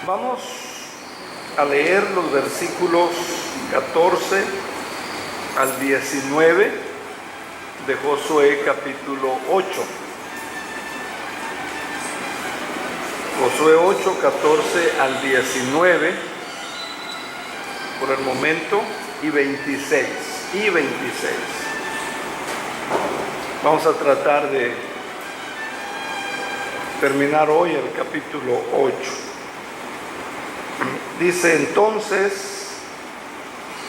Vamos a leer los versículos 14 al 19 de Josué capítulo 8. Josué 8, 14 al 19 por el momento y 26. Vamos a tratar de terminar hoy el capítulo 8. Dice entonces,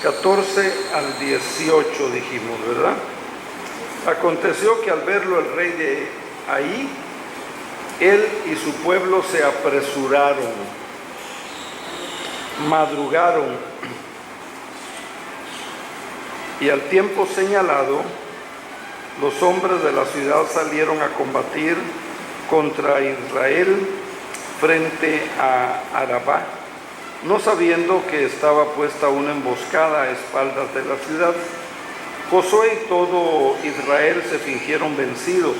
14 al 18 dijimos, ¿verdad? Aconteció que al verlo el rey de Ai, él y su pueblo se apresuraron, madrugaron, y al tiempo señalado, los hombres de la ciudad salieron a combatir contra Israel frente a Arabá, no sabiendo que estaba puesta una emboscada a espaldas de la ciudad. Josué y todo Israel se fingieron vencidos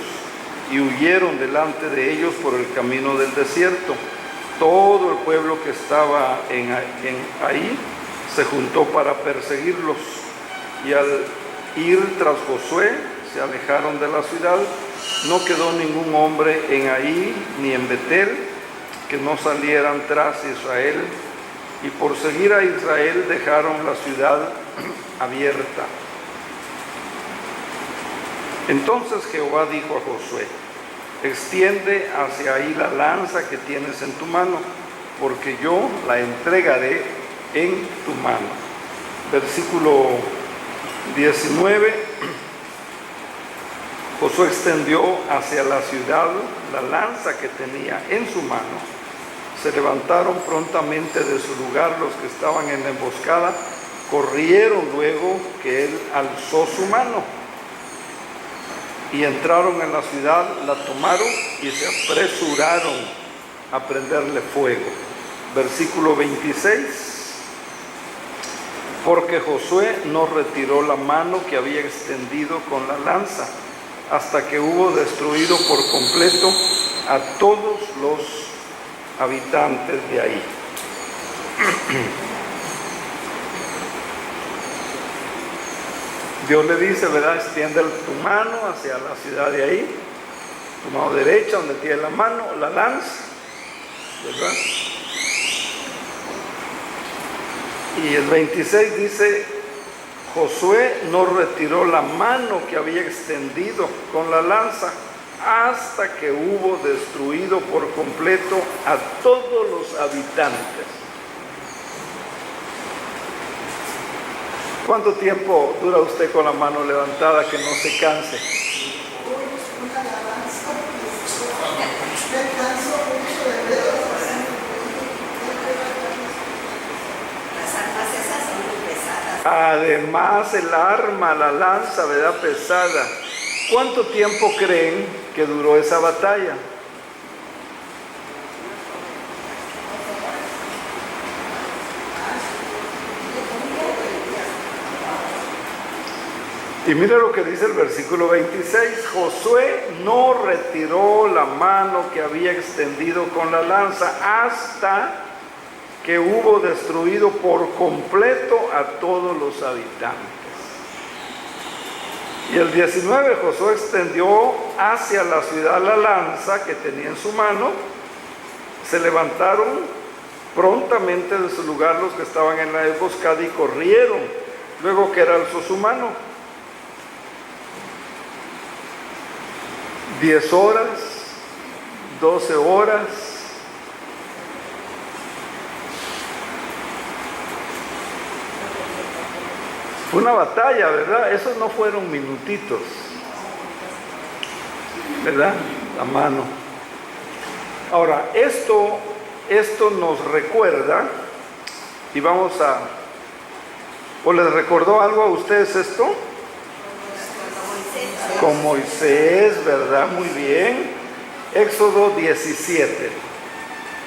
y huyeron delante de ellos por el camino del desierto. Todo el pueblo que estaba ahí se juntó para perseguirlos, y al ir tras Josué se alejaron de la ciudad. No quedó ningún hombre en Ai ni en Betel que no salieran tras Israel, y por seguir a Israel dejaron la ciudad abierta. Entonces Jehová dijo a Josué: extiende hacia ahí la lanza que tienes en tu mano, porque yo la entregaré en tu mano. Versículo 19. Josué extendió hacia la ciudad la lanza que tenía en su mano. Se levantaron prontamente de su lugar los que estaban en la emboscada, corrieron luego que él alzó su mano, y entraron en la ciudad, la tomaron y se apresuraron a prenderle fuego. Versículo 26. Porque Josué no retiró la mano que había extendido con la lanza, hasta que hubo destruido por completo a todos los habitantes de ahí. Dios le dice, ¿verdad? Extiende tu mano hacia la ciudad de ahí, tu mano derecha donde tiene la mano, la lanza, ¿verdad? Y el 26 dice, Josué no retiró la mano que había extendido con la lanza hasta que hubo destruido por completo a todos los habitantes. ¿Cuánto tiempo dura usted con la mano levantada que no se canse? Además el arma, la lanza, ¿verdad? Pesada. ¿Cuánto tiempo creen que duró esa batalla? Y mire lo que dice el versículo 26. Josué no retiró la mano que había extendido con la lanza hasta que hubo destruido por completo a todos los habitantes. Y el 19, Josué extendió hacia la ciudad la lanza que tenía en su mano. Se levantaron prontamente de su lugar los que estaban en la emboscada y corrieron, luego que él alzó su mano. 10 horas, 12 horas. Fue una batalla, ¿verdad? Esos no fueron minutitos, ¿verdad? La mano. Ahora, esto nos recuerda, y vamos a... ¿O les recordó algo a ustedes esto? Con Moisés, ¿verdad? Muy bien. Éxodo 17.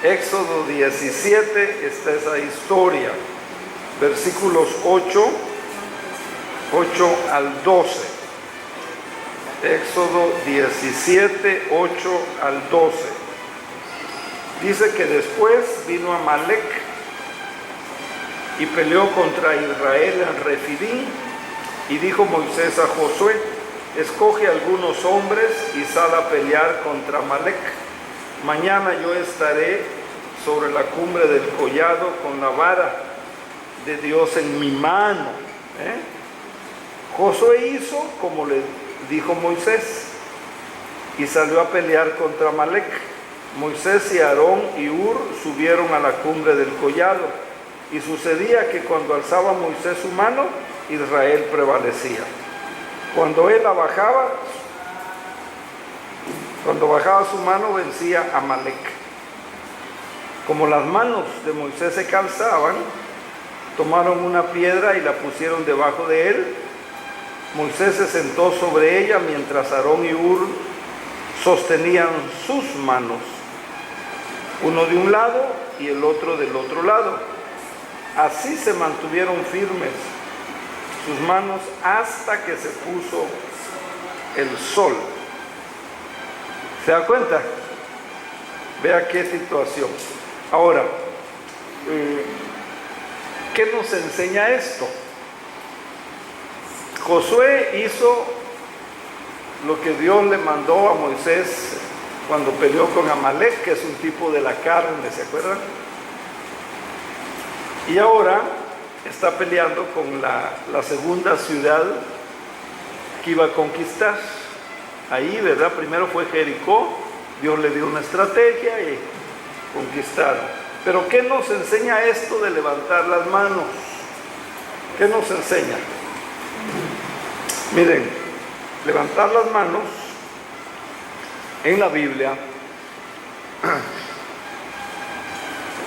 Éxodo 17 está esa historia. Versículos 8 al 12. Éxodo 17, 8 al 12. Dice que después vino Amalec y peleó contra Israel en Refidim. Y dijo Moisés a Josué: escoge algunos hombres y sal a pelear contra Amalec. Mañana yo estaré sobre la cumbre del collado con la vara de Dios en mi mano. Josué hizo como le dijo Moisés y salió a pelear contra Amalec. Moisés y Aarón y Hur subieron a la cumbre del collado, y sucedía que cuando alzaba Moisés su mano, Israel prevalecía. Cuando bajaba su mano, vencía a Amalec. Como las manos de Moisés se cansaban, tomaron una piedra y la pusieron debajo de él. Moisés se sentó sobre ella mientras Aarón y Hur sostenían sus manos, uno de un lado y el otro del otro lado. Así se mantuvieron firmes sus manos hasta que se puso el sol. ¿Se da cuenta? Vea qué situación. Ahora, ¿qué nos enseña esto? Josué hizo lo que Dios le mandó a Moisés cuando peleó con Amalec, que es un tipo de la carne, ¿se acuerdan? Y ahora está peleando con la segunda ciudad que iba a conquistar. Ahí, ¿verdad? Primero fue Jericó, Dios le dio una estrategia y conquistaron. Pero ¿qué nos enseña esto de levantar las manos? ¿Qué nos enseña? Miren, levantar las manos en la Biblia,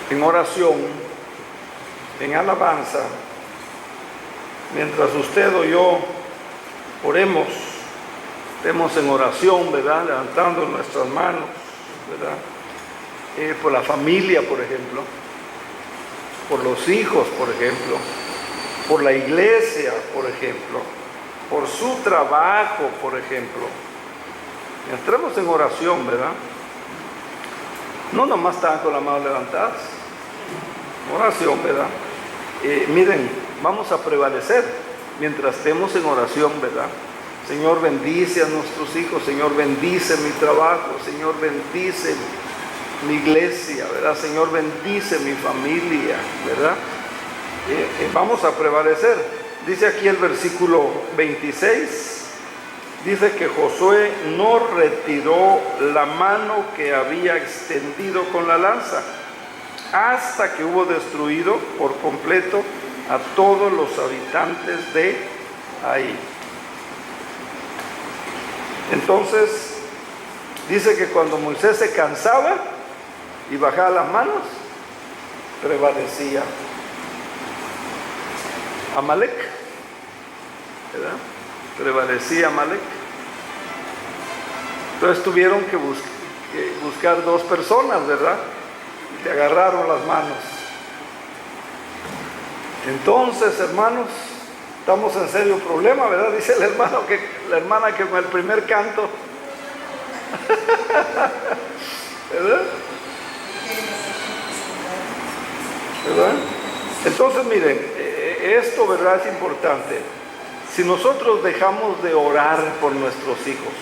en oración, en alabanza, mientras usted o yo oremos, estemos en oración, ¿verdad? Levantando nuestras manos, ¿verdad? Por la familia, por ejemplo, por los hijos, por ejemplo, por la iglesia, por ejemplo, por su trabajo, por ejemplo. Entremos en oración, ¿verdad? No nomás están con las manos levantadas. Oración, ¿verdad? Miren, vamos a prevalecer mientras estemos en oración, ¿verdad? Señor, bendice a nuestros hijos. Señor, bendice mi trabajo. Señor, bendice mi iglesia, ¿verdad? Señor, bendice mi familia, ¿verdad? Vamos a prevalecer. Dice aquí el versículo 26, dice que Josué no retiró la mano que había extendido con la lanza hasta que hubo destruido por completo a todos los habitantes de ahí. Entonces, dice que cuando Moisés se cansaba y bajaba las manos, prevalecía Amalec, ¿verdad? Prevalecía Amalec. Entonces tuvieron que buscar dos personas, ¿verdad? Y le agarraron las manos. Entonces, hermanos, estamos en serio problema, ¿verdad? Dice la hermana que con el primer canto, ¿verdad? ¿Verdad? Entonces, miren, esto, ¿verdad? Es importante. Si nosotros dejamos de orar por nuestros hijos,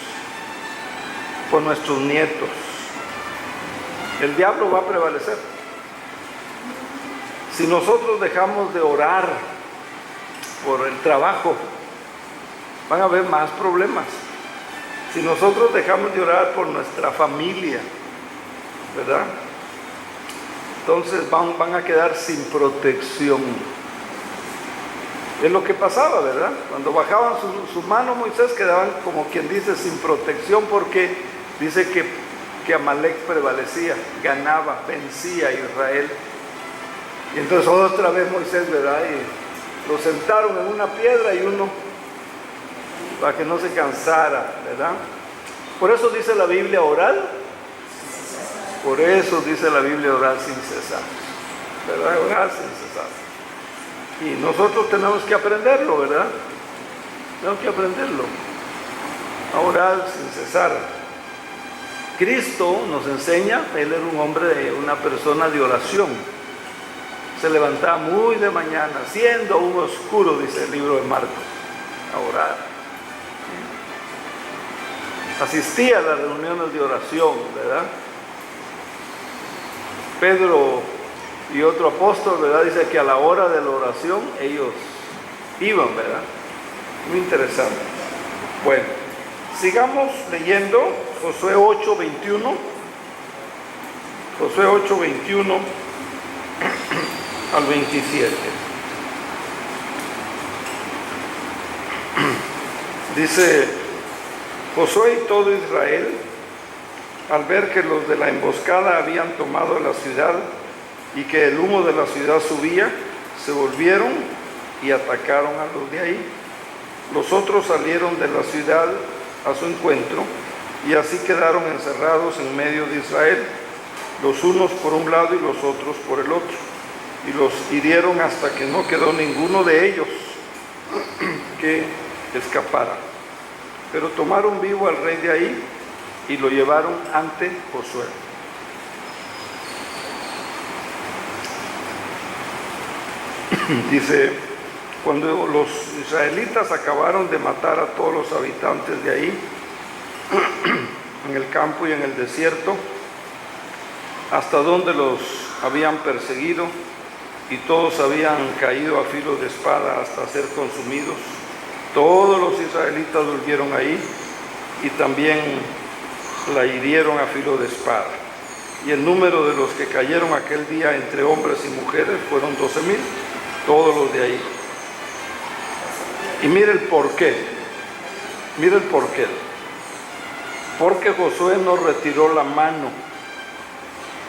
por nuestros nietos, el diablo va a prevalecer. Si nosotros dejamos de orar por el trabajo, van a haber más problemas. Si nosotros dejamos de orar por nuestra familia, ¿verdad? Entonces van a quedar sin protección. Es lo que pasaba, ¿verdad? Cuando bajaban su mano Moisés, quedaban, como quien dice, sin protección, porque dice que Amalec prevalecía, ganaba, vencía a Israel. Y entonces otra vez Moisés, ¿verdad? Y lo sentaron en una piedra y uno, para que no se cansara, ¿verdad? Por eso dice la Biblia orar. Por eso dice la Biblia orar sin cesar, ¿verdad? Orar sin cesar. Y nosotros tenemos que aprenderlo, ¿verdad? Tenemos que aprenderlo. A orar sin cesar. Cristo nos enseña, Él era un hombre, una persona de oración. Se levantaba muy de mañana, siendo aún oscuro, dice el libro de Marcos, a orar. Asistía a las reuniones de oración, ¿verdad? Pedro y otro apóstol, ¿verdad? Dice que a la hora de la oración ellos iban, ¿verdad? Muy interesante. Bueno, sigamos leyendo Josué 8:21. Josué 8:21 al 27. Dice: Josué y todo Israel, al ver que los de la emboscada habían tomado la ciudad y que el humo de la ciudad subía, se volvieron y atacaron a los de ahí. Los otros salieron de la ciudad a su encuentro y así quedaron encerrados en medio de Israel, los unos por un lado y los otros por el otro, y los hirieron hasta que no quedó ninguno de ellos que escapara. Pero tomaron vivo al rey de ahí y lo llevaron ante Josué. Dice: cuando los israelitas acabaron de matar a todos los habitantes de ahí, en el campo y en el desierto, hasta donde los habían perseguido, y todos habían caído a filo de espada hasta ser consumidos, todos los israelitas volvieron ahí y también la hirieron a filo de espada. Y el número de los que cayeron aquel día entre hombres y mujeres fueron 12,000, todos los de ahí. Y mire el porqué, mire el porqué. Porque Josué no retiró la mano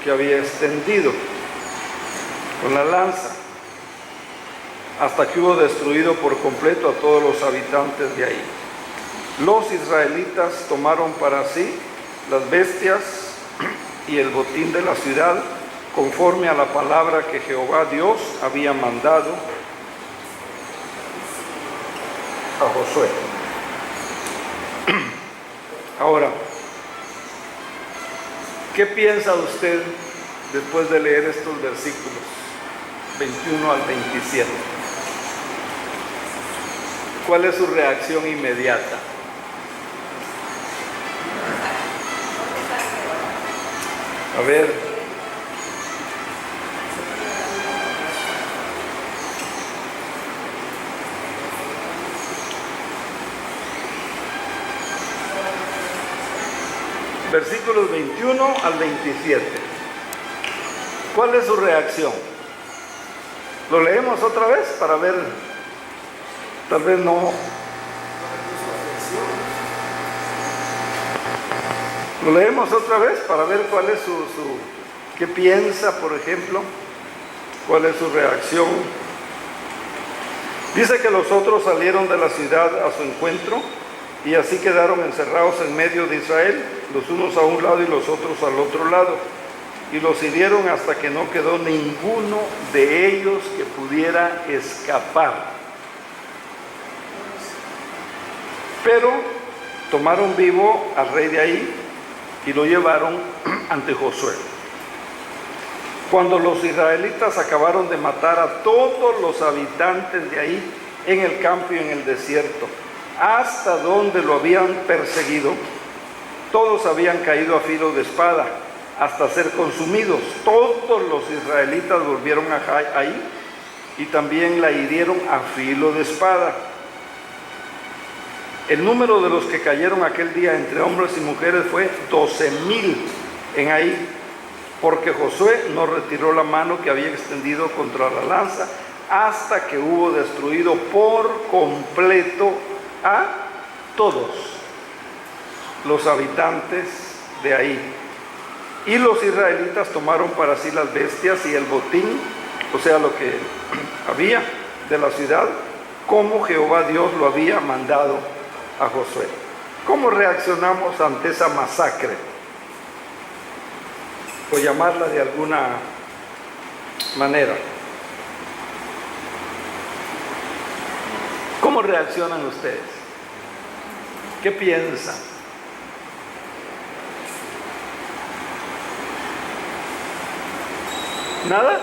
que había extendido con la lanza hasta que hubo destruido por completo a todos los habitantes de ahí. Los israelitas tomaron para sí las bestias y el botín de la ciudad, conforme a la palabra que Jehová Dios había mandado a Josué. Ahora, ¿qué piensa usted después de leer estos versículos 21 al 27? ¿Cuál es su reacción inmediata? A ver, versículos 21 al 27. ¿Cuál es su reacción? ¿Lo leemos otra vez para ver? Tal vez no. Lo leemos otra vez para ver cuál es qué piensa, por ejemplo, cuál es su reacción. Dice que los otros salieron de la ciudad a su encuentro y así quedaron encerrados en medio de Israel, los unos a un lado y los otros al otro lado, y los hirieron hasta que no quedó ninguno de ellos que pudiera escapar. Pero tomaron vivo al rey de ahí y lo llevaron ante Josué. Cuando los israelitas acabaron de matar a todos los habitantes de ahí, en el campo y en el desierto, hasta donde lo habían perseguido, todos habían caído a filo de espada hasta ser consumidos. Todos los israelitas volvieron ahí y también la hirieron a filo de espada. El número de los que cayeron aquel día entre hombres y mujeres fue 12,000 en ahí, porque Josué no retiró la mano que había extendido contra la lanza hasta que hubo destruido por completo a todos los habitantes de ahí. Y los israelitas tomaron para sí las bestias y el botín, o sea, lo que había de la ciudad, como Jehová Dios lo había mandado a Josué. ¿Cómo reaccionamos ante esa masacre? Por llamarla de alguna manera. ¿Cómo reaccionan ustedes? ¿Qué piensan? ¿Nada?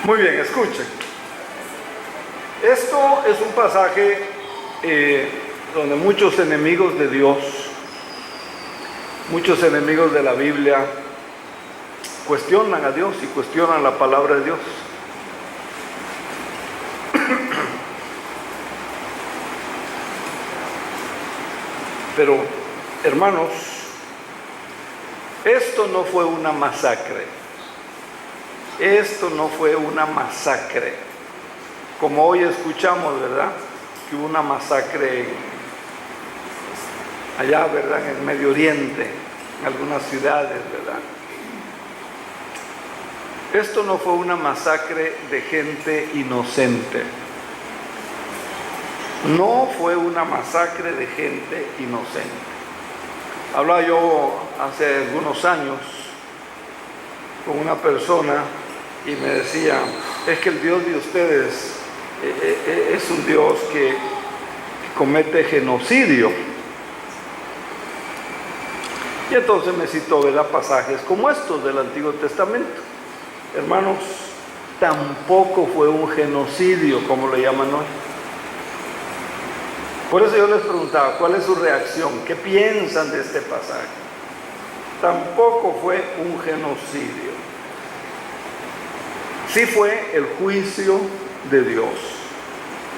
Muy bien, escuchen. Esto es un pasaje donde muchos enemigos de Dios, muchos enemigos de la Biblia, cuestionan a Dios y cuestionan la palabra de Dios. Pero, hermanos, esto no fue una masacre. Esto no fue una masacre. Como hoy escuchamos, ¿verdad? Que hubo una masacre allá, ¿verdad? En el Medio Oriente, en algunas ciudades, ¿verdad? Esto no fue una masacre de gente inocente. No fue una masacre de gente inocente. Hablaba yo hace algunos años con una persona y me decía, es que el Dios de ustedes es un Dios que comete genocidio. Y entonces me citó, ¿verdad?, pasajes como estos del Antiguo Testamento. Hermanos, tampoco fue un genocidio como lo llaman hoy. Por eso yo les preguntaba, ¿cuál es su reacción? ¿Qué piensan de este pasaje? Tampoco fue un genocidio. Sí fue el juicio de Dios.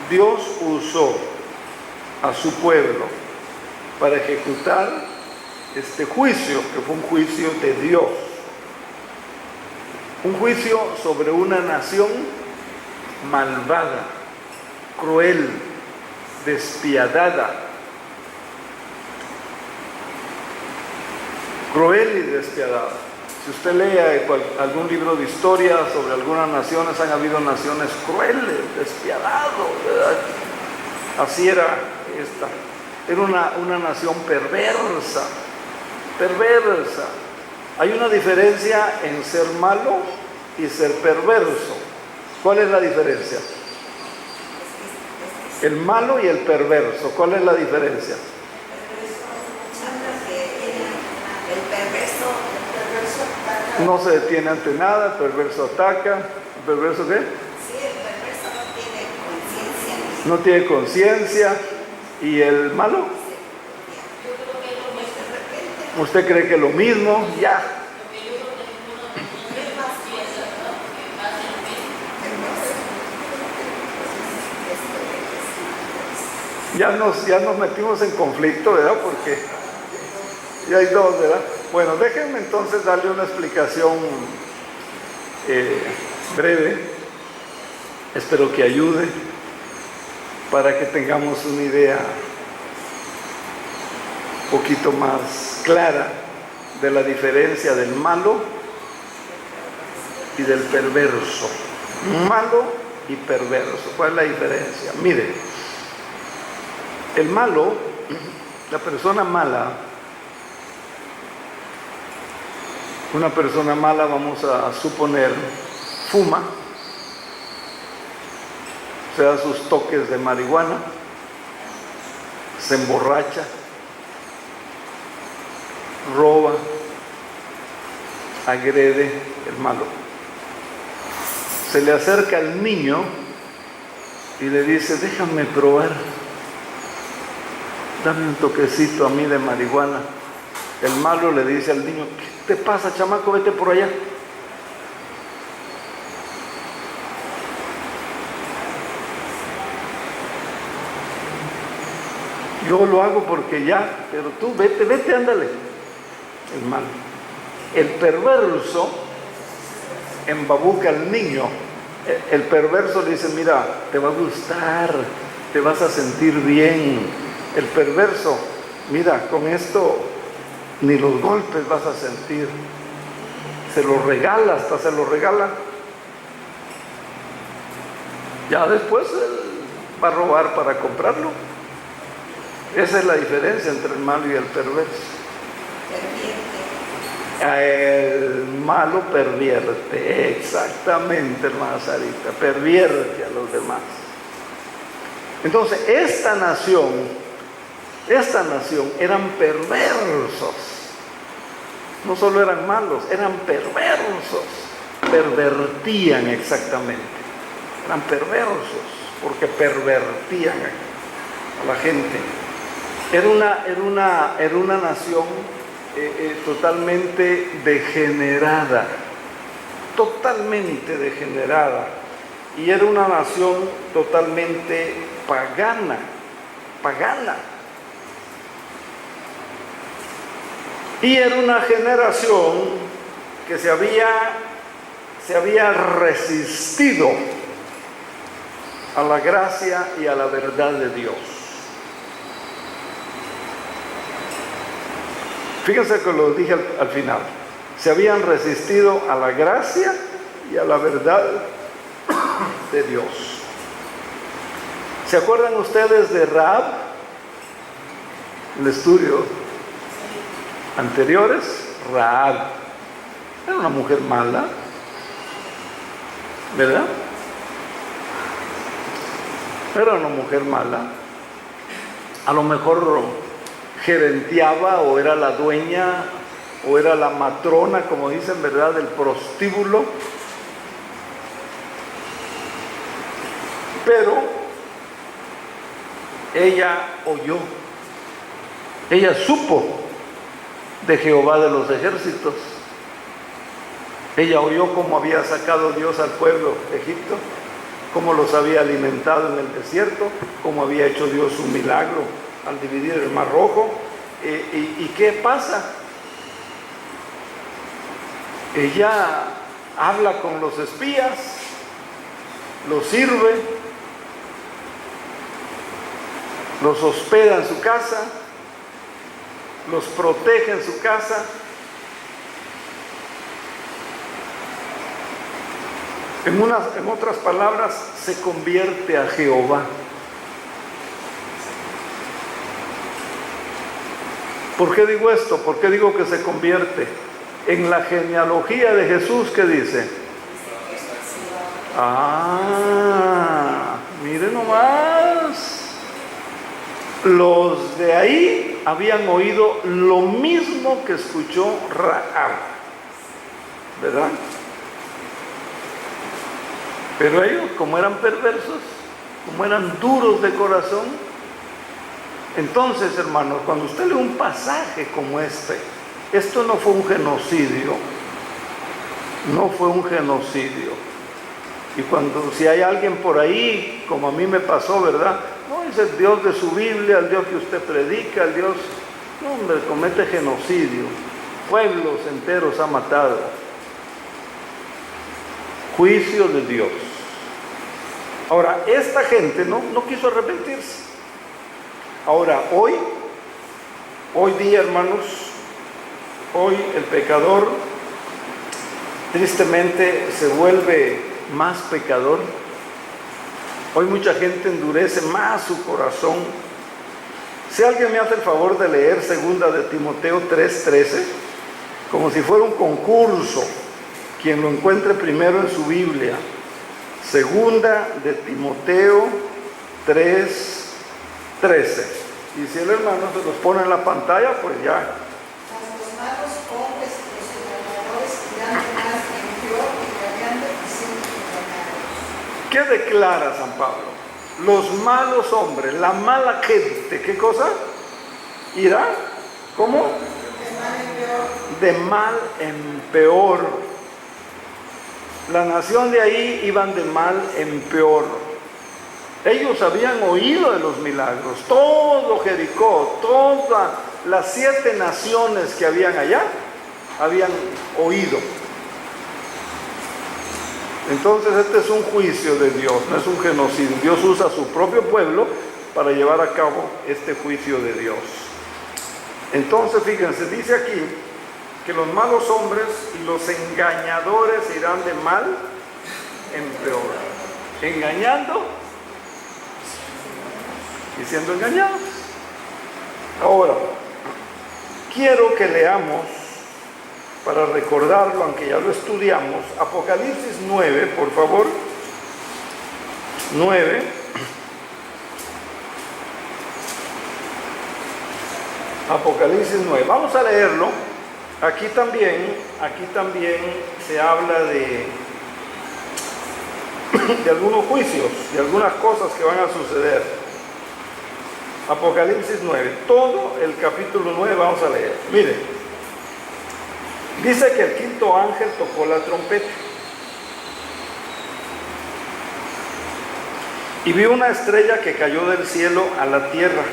Dios usó a su pueblo para ejecutar este juicio, que fue un juicio de Dios. Un juicio sobre una nación malvada, cruel, despiadada, cruel y despiadada. Si usted lee algún libro de historia sobre algunas naciones, han habido naciones crueles, despiadadas, ¿verdad? Así era esta. Era una nación perversa. Hay una diferencia en ser malo y ser perverso. ¿Cuál es la diferencia? El malo y el perverso, ¿cuál es la diferencia? El perverso No se detiene ante nada, el perverso ataca. ¿El perverso qué? Sí, el perverso no tiene conciencia. No tiene conciencia. ¿Y el malo? ¿Usted cree que es lo mismo? Ya. Ya nos metimos en conflicto, ¿verdad? Porque ya hay dos, ¿verdad? Bueno, déjenme entonces darle una explicación breve. Espero que ayude para que tengamos una idea un poquito más clara de la diferencia del malo y del perverso. Malo y perverso. ¿Cuál es la diferencia? Mire, el malo, la persona mala, una persona mala, vamos a suponer, fuma, se da sus toques de marihuana, se emborracha, roba, agrede, el malo. Se le acerca al niño y le dice, déjame probar, dame un toquecito a mí de marihuana. El malo le dice al niño, ¿qué te pasa, chamaco? Vete por allá. Yo lo hago porque ya, pero tú vete, ándale. El malo. El perverso embabuca al niño. El perverso le dice, mira, te va a gustar, te vas a sentir bien. El perverso, mira, con esto ni los golpes vas a sentir. Se lo regala, hasta se lo regala. Ya después él va a robar para comprarlo. Esa es la diferencia entre el malo y el perverso. El malo pervierte, exactamente, hermana Sarita, pervierte a los demás. Entonces, esta nación esta nación eran perversos. No solo eran malos, eran perversos. Pervertían exactamente. Eran perversos porque pervertían a la gente. Era una nación totalmente degenerada. Totalmente degenerada. Y era una nación totalmente pagana. Pagana. Y era una generación que se había resistido a la gracia y a la verdad de Dios. Fíjense que lo dije al final. Se habían resistido a la gracia y a la verdad de Dios. ¿Se acuerdan ustedes de Rahab? El estudio anteriores, Rahab era una mujer mala, ¿verdad? Era una mujer mala. A lo mejor gerenteaba o era la dueña o era la matrona, como dicen, ¿verdad?, del prostíbulo. Pero ella oyó, ella supo de Jehová de los ejércitos. Ella oyó cómo había sacado Dios al pueblo de Egipto, cómo los había alimentado en el desierto, cómo había hecho Dios un milagro al dividir el Mar Rojo. ¿Y qué pasa? Ella habla con los espías, los sirve, los hospeda en su casa, los protege en su casa. En otras palabras, se convierte a Jehová. ¿Por qué digo esto? ¿Por qué digo que se convierte? En la genealogía de Jesús, ¿qué dice? Miren nomás. Los de ahí habían oído lo mismo que escuchó Rahab, ¿verdad? Pero ellos, como eran perversos, como eran duros de corazón, entonces, hermanos, cuando usted lee un pasaje como esto no fue un genocidio, no fue un genocidio. Y si hay alguien por ahí, como a mí me pasó, ¿verdad? No, es el Dios de su Biblia, el Dios que usted predica, el Dios, no, hombre, comete genocidio. Pueblos enteros ha matado. Juicio de Dios. Ahora, esta gente no quiso arrepentirse. Ahora, hoy día, hermanos, hoy el pecador tristemente se vuelve más pecador. Hoy mucha gente endurece más su corazón. Si alguien me hace el favor de leer 2 de Timoteo 3:13, como si fuera un concurso, quien lo encuentre primero en su Biblia. 2 de Timoteo 3:13. Y si el hermano se los pone en la pantalla, pues ya. Los malos hombres y los engañadores irán más en peor, engañando y siendo engañados. ¿Qué declara San Pablo? Los malos hombres, la mala gente, ¿qué cosa? ¿Irá? ¿Cómo? De mal en peor. La nación de ahí iban de mal en peor. Ellos habían oído de los milagros. Todo Jericó, todas las 7 naciones que habían allá, habían oído. Entonces este es un juicio de Dios, no es un genocidio. Dios usa a su propio pueblo para llevar a cabo este juicio de Dios. Entonces fíjense, dice aquí que los malos hombres y los engañadores irán de mal en peor. Engañando y siendo engañados. Ahora, quiero que leamos, para recordarlo, aunque ya lo estudiamos, Apocalipsis 9, por favor. 9. Apocalipsis 9. Vamos a leerlo. Aquí también se habla de algunos juicios, de algunas cosas que van a suceder. Apocalipsis 9, todo el capítulo 9 vamos a leer. Mire, dice que el quinto ángel tocó la trompeta y vi una estrella que cayó del cielo a la tierra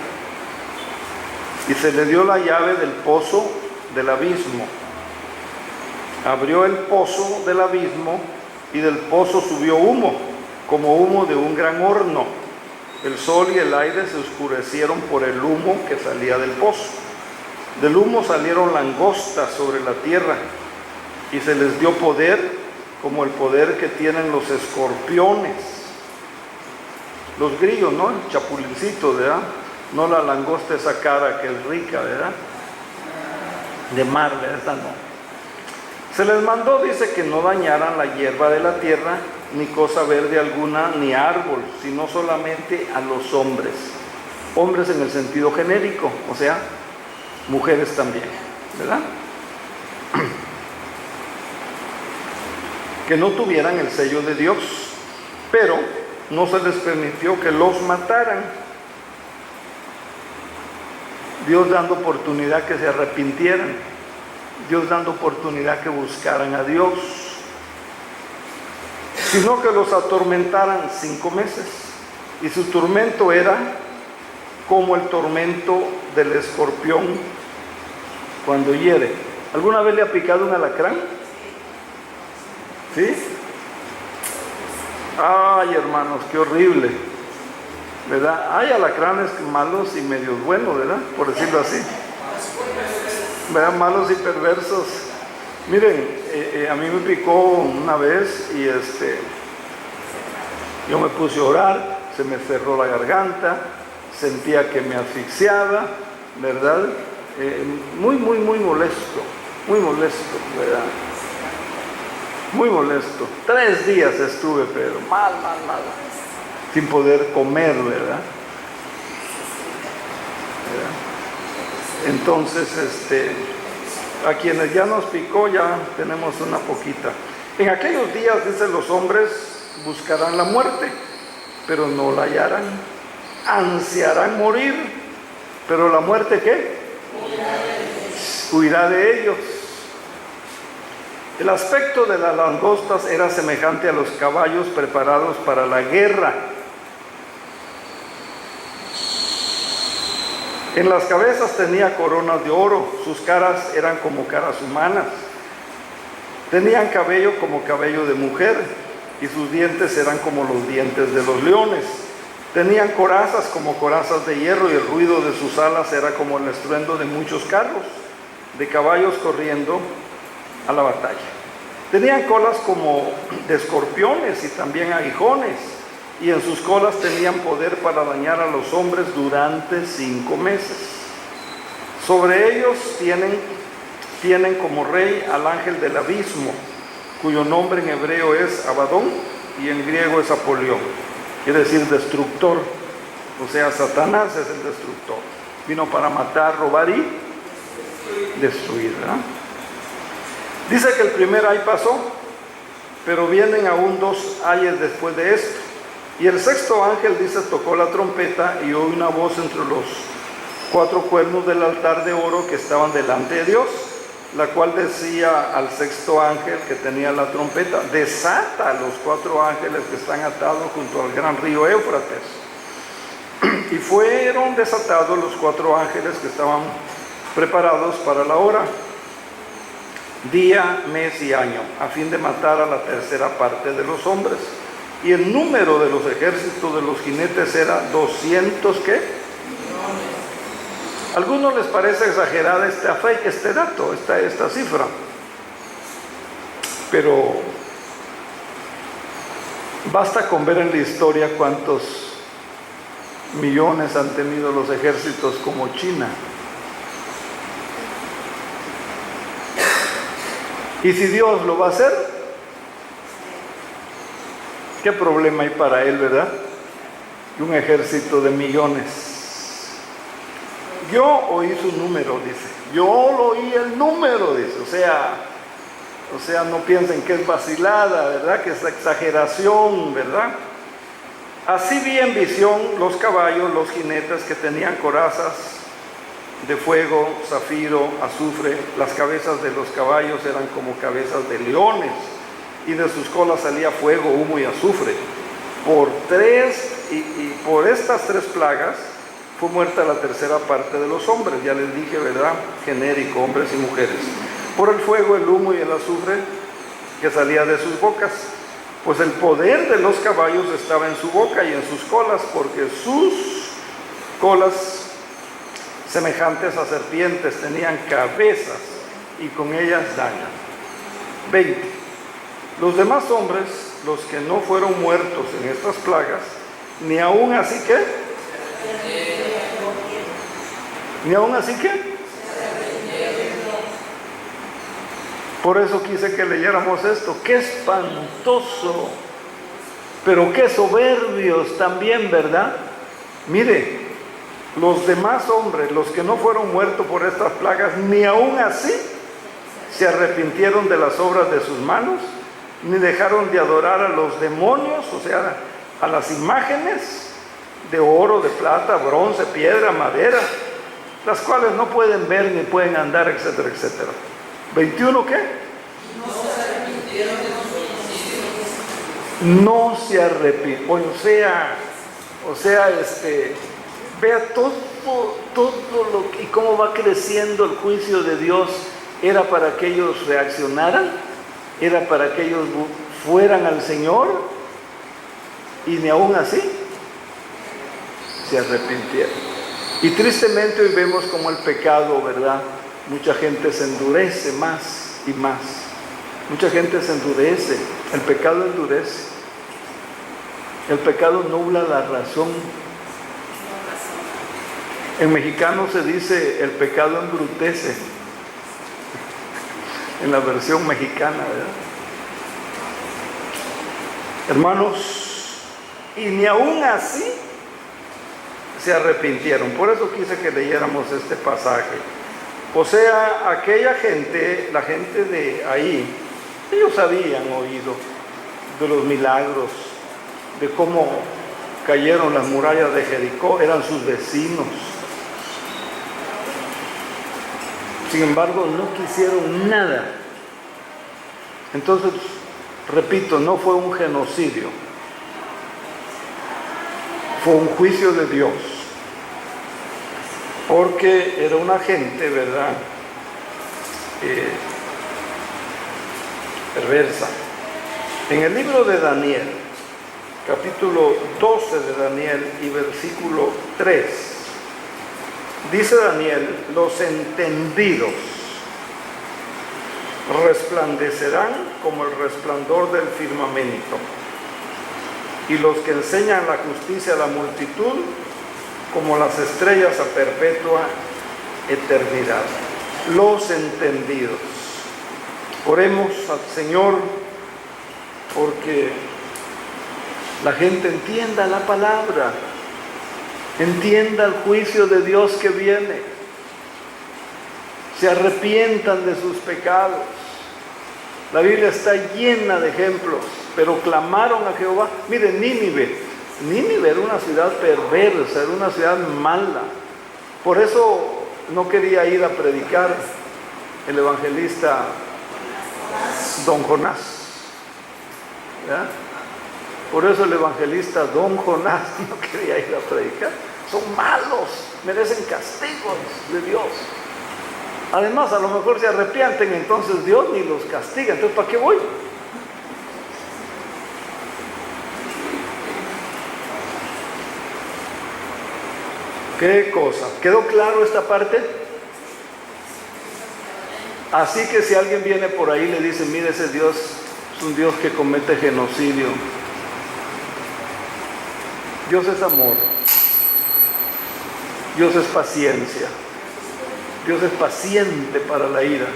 y se le dio la llave del pozo del abismo. Abrió el pozo del abismo y del pozo subió humo, como humo de un gran horno. El sol y el aire se oscurecieron por el humo que salía del pozo. Del humo salieron langostas sobre la tierra y se les dio poder como el poder que tienen los escorpiones. Los grillos, ¿no? El chapulincito, ¿verdad? No la langosta esa cara que es rica, ¿verdad? De mar, ¿verdad? Esa no. Se les mandó, dice, que no dañaran la hierba de la tierra, ni cosa verde alguna, ni árbol, sino solamente a los hombres. Hombres en el sentido genérico, o sea, mujeres también, ¿verdad? Que no tuvieran el sello de Dios, pero no se les permitió que los mataran. Dios dando oportunidad que se arrepintieran, Dios dando oportunidad que buscaran a Dios, sino que los atormentaran 5 meses, y su tormento era como el tormento del escorpión cuando hiere. ¿Alguna vez le ha picado un alacrán? ¿Sí? Ay, hermanos, qué horrible, ¿verdad? Hay alacranes malos y medios buenos, ¿verdad? Por decirlo así, ¿verdad? Malos y perversos. Miren, a mí me picó una vez y yo me puse a orar, se me cerró la garganta, sentía que me asfixiaba, ¿verdad? Muy molesto, ¿verdad? Muy molesto. 3 días estuve, pero mal, sin poder comer, ¿verdad? Entonces, a quienes ya nos picó, ya tenemos una poquita. En aquellos días, dicen, los hombres buscarán la muerte, pero no la hallarán. Ansiarán morir, pero la muerte, ¿qué? Huirá de ellos. El aspecto de las langostas era semejante a los caballos preparados para la guerra. En las cabezas tenía coronas de oro, sus caras eran como caras humanas. Tenían cabello como cabello de mujer y sus dientes eran como los dientes de los leones. Tenían corazas como corazas de hierro y el ruido de sus alas era como el estruendo de muchos carros, de caballos corriendo a la batalla. Tenían colas como de escorpiones y también aguijones, y en sus colas tenían poder para dañar a los hombres durante 5 meses. Sobre ellos tienen como rey al ángel del abismo, cuyo nombre en hebreo es Abadón y en griego es Apolión, quiere decir destructor. O sea, Satanás es el destructor. Vino para matar, robar y destruir, ¿verdad? Dice que el primer ay pasó, pero vienen aún 2 ayes después de esto. Y el sexto ángel, dice, tocó la trompeta y oyó una voz entre los 4 cuernos del altar de oro que estaban delante de Dios, la cual decía al sexto ángel que tenía la trompeta: desata a los 4 ángeles que están atados junto al gran río Éufrates. Y fueron desatados los 4 ángeles que estaban preparados para la hora, día, mes y año, a fin de matar a la tercera parte de los hombres. Y el número de los ejércitos de los jinetes era 200, ¿qué? ¿A algunos les parece exagerada este dato, esta cifra? Pero basta con ver en la historia cuántos millones han tenido los ejércitos como China. Y si Dios lo va a hacer, ¿qué problema hay para él, verdad? Un ejército de millones. Yo oí su número, dice. Yo lo oí el número, dice. O sea, no piensen que es vacilada, ¿verdad? Que es exageración, ¿verdad? Así vi en visión los caballos, los jinetes que tenían corazas de fuego, zafiro, azufre. Las cabezas de los caballos eran como cabezas de leones, y de sus colas salía fuego, humo y azufre. Por estas 3 plagas fue muerta la tercera parte de los hombres. Ya les dije, ¿verdad? Genérico, hombres y mujeres. Por el fuego, el humo y el azufre que salía de sus bocas. Pues el poder de los caballos estaba en su boca y en sus colas, porque sus colas, semejantes a serpientes, tenían cabezas y con ellas dañan. 20. Los demás hombres, los que no fueron muertos en estas plagas, ni aún así que, por eso quise que leyéramos esto. ¡Qué espantoso! Pero qué soberbios también, ¿verdad? Mire, los demás hombres, los que no fueron muertos por estas plagas, ni aún así se arrepintieron de las obras de sus manos, ni dejaron de adorar a los demonios, o sea, a las imágenes de oro, de plata, bronce, piedra, madera, las cuales no pueden ver ni pueden andar, etcétera, etcétera. 21, ¿qué? No se arrepintieron. Vea todo lo que, y cómo va creciendo el juicio de Dios. Era para que ellos reaccionaran, era para que ellos fueran al Señor, y ni aún así se arrepintieron. Y tristemente hoy vemos como el pecado, ¿verdad? Mucha gente se endurece más y más. Mucha gente se endurece. El pecado endurece. El pecado nubla la razón. En mexicano se dice el pecado embrutece. En la versión mexicana, ¿verdad? Hermanos, y ni aún así se arrepintieron. Por eso quise que leyéramos este pasaje. O sea, aquella gente, la gente de ahí, ellos habían oído de los milagros, de cómo cayeron las murallas de Jericó, eran sus vecinos. Sin embargo, no quisieron nada. Entonces, repito, no fue un genocidio, fue un juicio de Dios, porque era una gente, ¿verdad?, perversa. En el libro de Daniel, capítulo 12 de Daniel y versículo 3, dice Daniel: los entendidos resplandecerán como el resplandor del firmamento, y los que enseñan la justicia a la multitud como las estrellas a perpetua eternidad. Los entendidos. Oremos al Señor porque la gente entienda la palabra, entienda el juicio de Dios que viene, se arrepientan de sus pecados. La Biblia está llena de ejemplos, pero clamaron a Jehová. Miren, Nínive era una ciudad perversa, era una ciudad mala. Por eso no quería ir a predicar el evangelista Don Jonás, ¿ya? Por eso el evangelista Don Jonás no quería ir a predicar. Son malos, merecen castigos de Dios. Además, a lo mejor se arrepienten, entonces Dios ni los castiga. Entonces, ¿para qué voy? ¿Qué cosa? ¿Quedó claro esta parte? Así que si alguien viene por ahí y le dice: mire, ese Dios es un Dios que comete genocidio. Dios es amor. Dios es paciencia. Dios es paciente para la ira,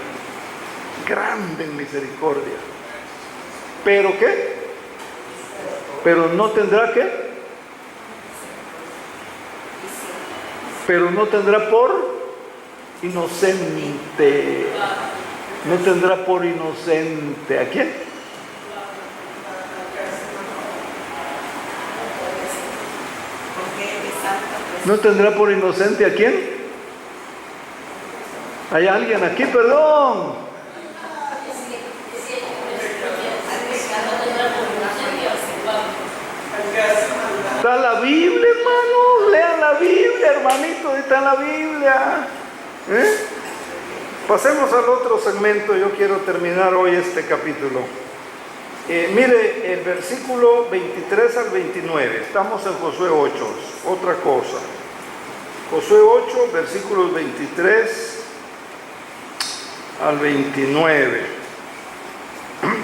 grande en misericordia. ¿Pero qué? Pero no tendrá ¿qué? pero no tendrá por inocente. No tendrá por inocente. ¿A quién? ¿No tendrá por inocente a quién? ¿Hay alguien aquí? Perdón. Está en la Biblia, hermano. Lean la Biblia, hermanito. Está en la Biblia. Pasemos al otro segmento. Yo quiero terminar hoy este capítulo. Mire, el versículo 23 al 29. Estamos en Josué 8. Otra cosa. Josué 8, versículos 23 al 29.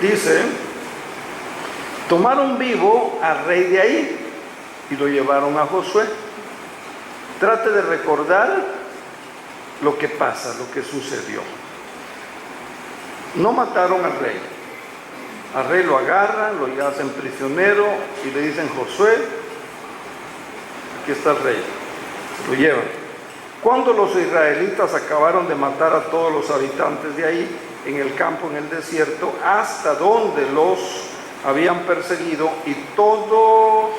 Dice: tomaron vivo al rey de ahí y lo llevaron a Josué. Trate de recordar lo que pasa, lo que sucedió. No mataron al rey. Al rey lo agarran, lo hacen prisionero y le dicen: Josué, aquí está el rey. Lo llevan. Cuando los israelitas acabaron de matar a todos los habitantes de ahí, en el campo, en el desierto, hasta donde los habían perseguido, y todos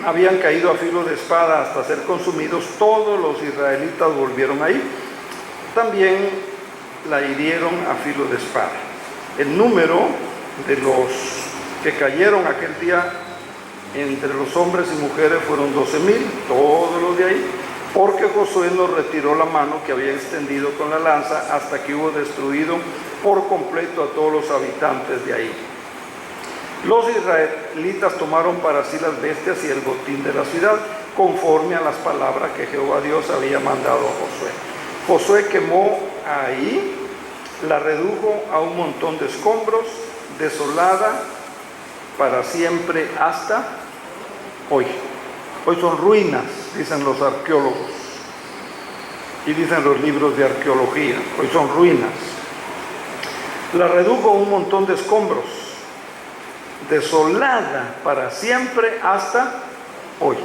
habían caído a filo de espada hasta ser consumidos, todos los israelitas volvieron ahí. También la hirieron a filo de espada. El número de los que cayeron aquel día entre los hombres y mujeres fueron 12,000, todos los de ahí, porque Josué no retiró la mano que había extendido con la lanza hasta que hubo destruido por completo a todos los habitantes de ahí. Los israelitas tomaron para sí las bestias y el botín de la ciudad, conforme a las palabras que Jehová Dios había mandado a Josué. Josué quemó ahí, la redujo a un montón de escombros, desolada para siempre hasta hoy. Hoy son ruinas, dicen los arqueólogos y dicen los libros de arqueología. Hoy son ruinas. La redujo a un montón de escombros, desolada para siempre hasta hoy.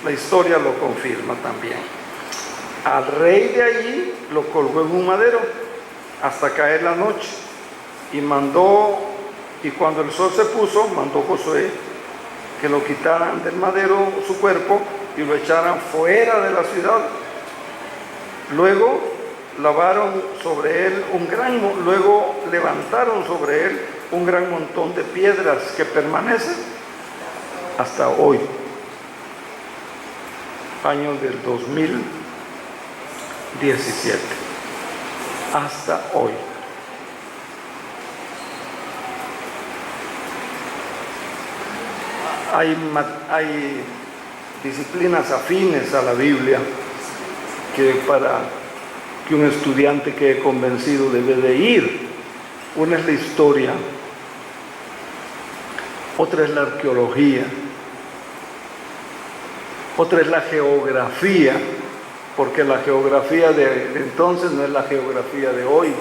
La historia lo confirma también. Al rey de allí lo colgó en un madero hasta caer la noche, y cuando el sol se puso, mandó Josué que lo quitaran del madero su cuerpo y lo echaran fuera de la ciudad. Luego levantaron sobre él un gran montón de piedras que permanecen hasta hoy, año del 2017, hasta hoy. Hay disciplinas afines a la Biblia que para que un estudiante quede convencido debe de ir. Una es la historia, otra es la arqueología, otra es la geografía, porque la geografía de entonces no es la geografía de hoy.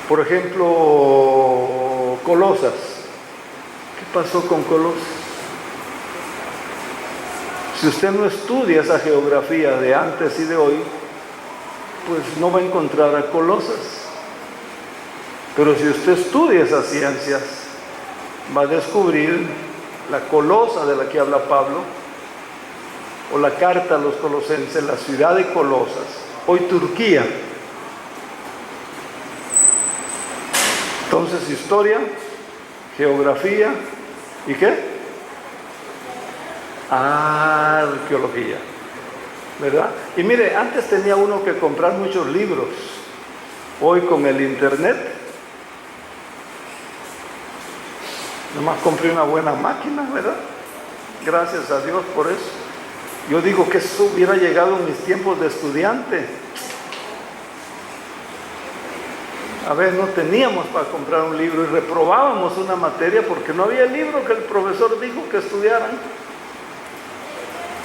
Por ejemplo, Colosas. ¿Qué pasó con Colosas? Si usted no estudia esa geografía de antes y de hoy, pues no va a encontrar a Colosas. Pero si usted estudia esas ciencias, va a descubrir la Colosa de la que habla Pablo, o la carta a los colosenses, la ciudad de Colosas, hoy Turquía. Entonces, historia, geografía, ¿y qué? Arqueología, ¿verdad? Y mire, antes tenía uno que comprar muchos libros. Hoy con el internet, nomás compré una buena máquina, ¿verdad? Gracias a Dios por eso. Yo digo que eso hubiera llegado en mis tiempos de estudiante. A ver, no teníamos para comprar un libro y reprobábamos una materia porque no había libro que el profesor dijo que estudiaran.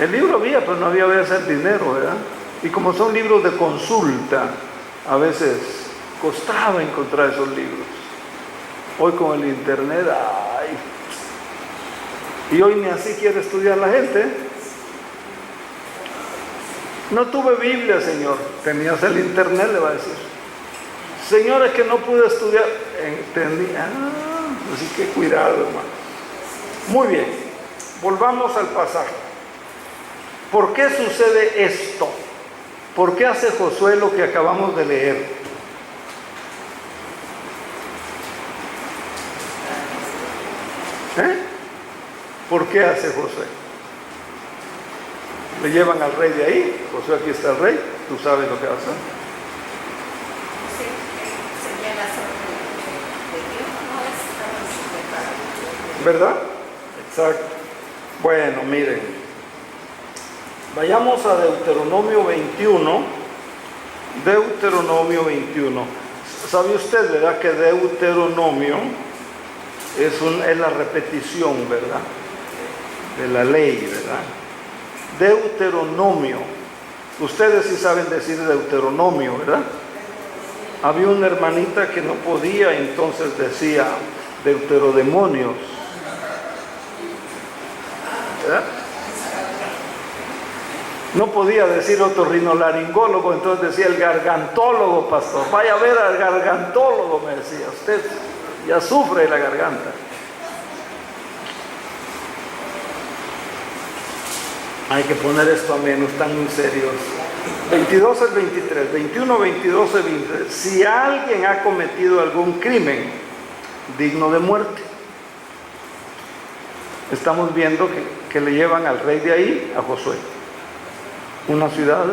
El libro había, pero no había a veces dinero, ¿verdad? Y como son libros de consulta, a veces costaba encontrar esos libros. Hoy con el internet, ¡ay! Y hoy ni así quiere estudiar la gente. No tuve Biblia, Señor. Tenías el internet, le va a decir. Señor, es que no pude estudiar. Entendí. Así que cuidado, hermano. Muy bien. Volvamos al pasaje. ¿Por qué sucede esto? ¿Por qué hace Josué lo que acabamos de leer? ¿Por qué hace Josué? Le llevan al rey de ahí. Josué, aquí está el rey. Tú sabes lo que va a hacer. Sería la sorpresa de Dios, no es ¿Verdad? Exacto. Bueno, miren. Vayamos a Deuteronomio 21. Deuteronomio 21. ¿Sabe usted, verdad, que Deuteronomio es la repetición, verdad, de la ley, verdad? Deuteronomio. Ustedes sí saben decir Deuteronomio, ¿verdad? Había una hermanita que no podía, entonces decía Deuterodemonios, ¿verdad? No podía decir otorrinolaringólogo, entonces decía el gargantólogo, pastor. Vaya a ver al gargantólogo, me decía. Usted ya sufre la garganta. Hay que poner esto a menos, están muy serios. 22 al 23, 21, 22 al 23. Si alguien ha cometido algún crimen digno de muerte, estamos viendo que le llevan al rey de ahí, a Josué. Una ciudad,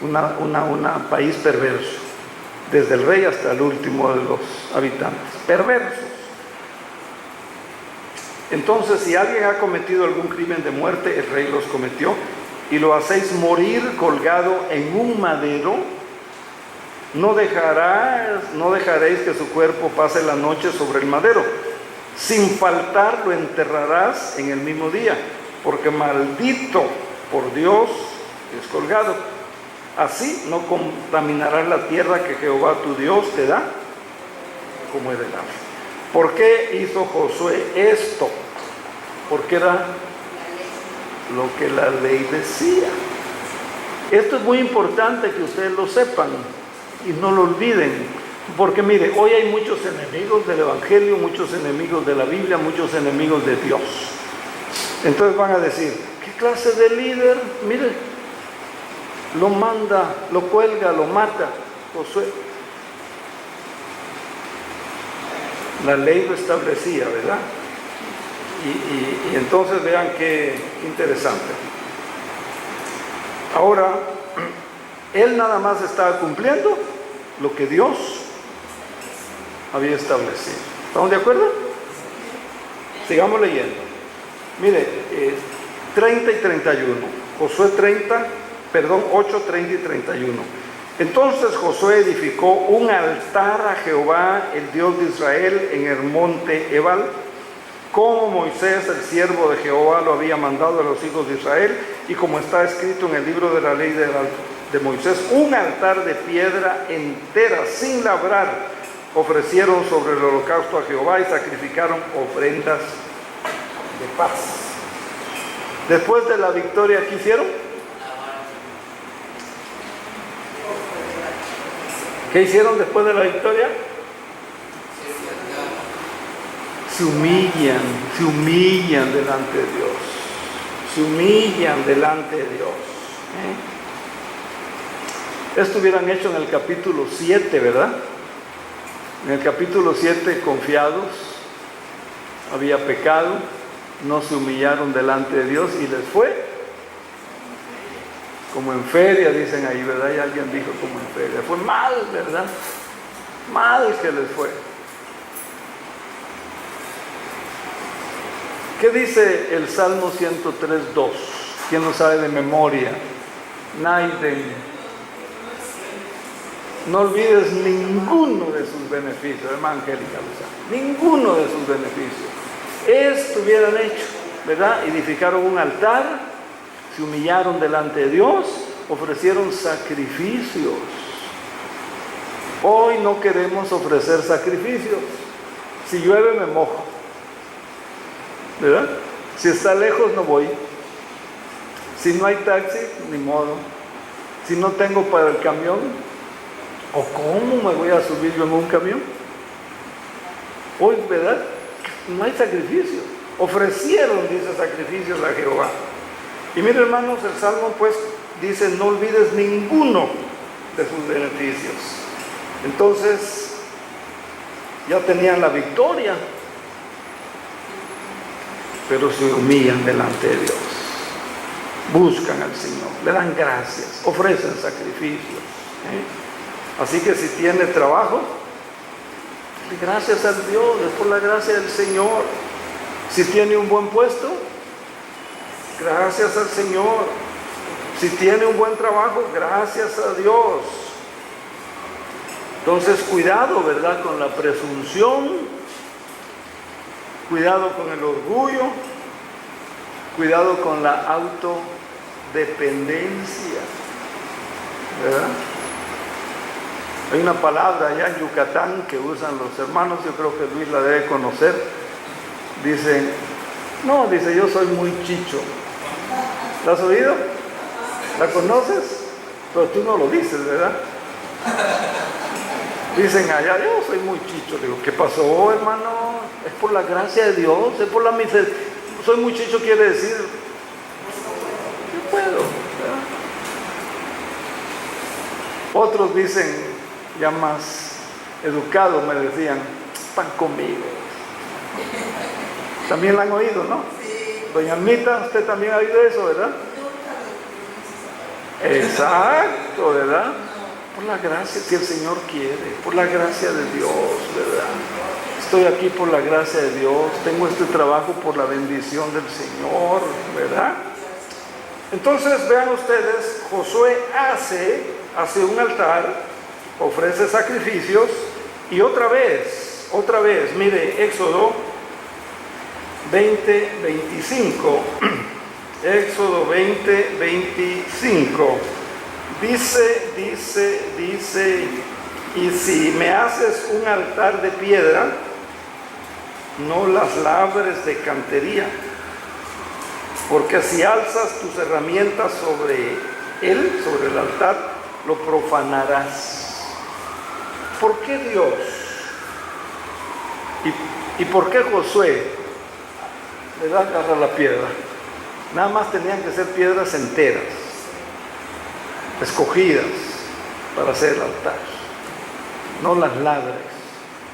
un país perverso, desde el rey hasta el último de los habitantes, perversos. Entonces, si alguien ha cometido algún crimen de muerte, el rey los cometió, y lo hacéis morir colgado en un madero, no dejaréis que su cuerpo pase la noche sobre el madero. Sin faltar lo enterrarás en el mismo día, porque maldito por Dios es colgado. Así no contaminarás la tierra que Jehová tu Dios te da como heredad. ¿Por qué hizo Josué esto? Porque era lo que la ley decía. Esto es muy importante que ustedes lo sepan y no lo olviden, porque mire, hoy hay muchos enemigos del Evangelio, muchos enemigos de la Biblia, muchos enemigos de Dios. Entonces van a decir, ¿qué clase de líder? Mire, lo manda, lo cuelga, lo mata Josué. La ley lo establecía, ¿verdad? Y entonces vean qué interesante. Ahora, él nada más estaba cumpliendo lo que Dios había establecido. ¿Estamos de acuerdo? Sigamos leyendo. Mire, 30 y 31. Josué 8, 30 y 31. Entonces Josué edificó un altar a Jehová, el Dios de Israel, en el monte Ebal, como Moisés, el siervo de Jehová, lo había mandado a los hijos de Israel, y como está escrito en el libro de la ley de Moisés, un altar de piedra entera, sin labrar, ofrecieron sobre el holocausto a Jehová y sacrificaron ofrendas de paz. Después de la victoria, ¿qué hicieron? ¿Qué hicieron después de la victoria? Se humillan delante de Dios. Se humillan delante de Dios. Esto hubieran hecho en el capítulo 7, ¿verdad? En el capítulo 7, confiados, había pecado, no se humillaron delante de Dios y les fue como en feria, dicen ahí, ¿verdad? Y alguien dijo como en feria. Fue mal, ¿verdad? Mal que les fue. ¿Qué dice el Salmo 103:2? ¿Quién lo sabe de memoria? Naiden. No olvides ninguno de sus beneficios, hermana Angélica, ninguno de sus beneficios. Esto hubieran hecho, ¿verdad? Edificaron un altar, se humillaron delante de Dios, ofrecieron sacrificios. Hoy no queremos ofrecer sacrificios. Si llueve me mojo, ¿verdad? Si está lejos no voy. Si no hay taxi, ni modo. si no tengo para el camión? ¿O cómo me voy a subir yo en un camión? Hoy, ¿verdad? No hay sacrificio. Ofrecieron, dice, sacrificios a Jehová. Y miren, hermanos, el Salmo pues dice, no olvides ninguno de sus beneficios. Entonces, ya tenían la victoria, pero se humillan delante de Dios. Buscan al Señor, le dan gracias, ofrecen sacrificios. Así que si tiene trabajo, gracias a Dios, es por la gracia del Señor. Si tiene un buen puesto, gracias al Señor. Si tiene un buen trabajo, gracias a Dios. Entonces, cuidado, ¿verdad? Con la presunción, cuidado con el orgullo, cuidado con la autodependencia, ¿verdad? Hay una palabra allá en Yucatán que usan los hermanos, yo creo que Luis la debe conocer. Dice, no, dice, yo soy muy chicho. ¿La has oído? ¿La conoces? Pero tú no lo dices, ¿verdad? Dicen allá, yo soy muy chicho. Digo, ¿qué pasó, hermano? Es por la gracia de Dios, es por la misericordia. Soy muy chicho quiere decir, yo puedo, ¿verdad? Otros dicen, ya más educados, me decían, pan conmigo. También la han oído, ¿no? Sí. Doña Almita, usted también ha oído eso, ¿verdad? Exacto, ¿verdad? Por la gracia, si el Señor quiere, por la gracia de Dios, ¿verdad? Estoy aquí por la gracia de Dios, tengo este trabajo por la bendición del Señor, ¿verdad? Entonces, vean ustedes, Josué hace un altar, ofrece sacrificios, y otra vez, mire, Éxodo 20:25, Éxodo 20:25, dice, y si me haces un altar de piedra, no las labres de cantería, porque si alzas tus herramientas sobre él, sobre el altar, lo profanarás. ¿Por qué Dios? ¿Y por qué Josué le da agarrar la piedra? Nada más tenían que ser piedras enteras, escogidas para hacer el altar, no las labres.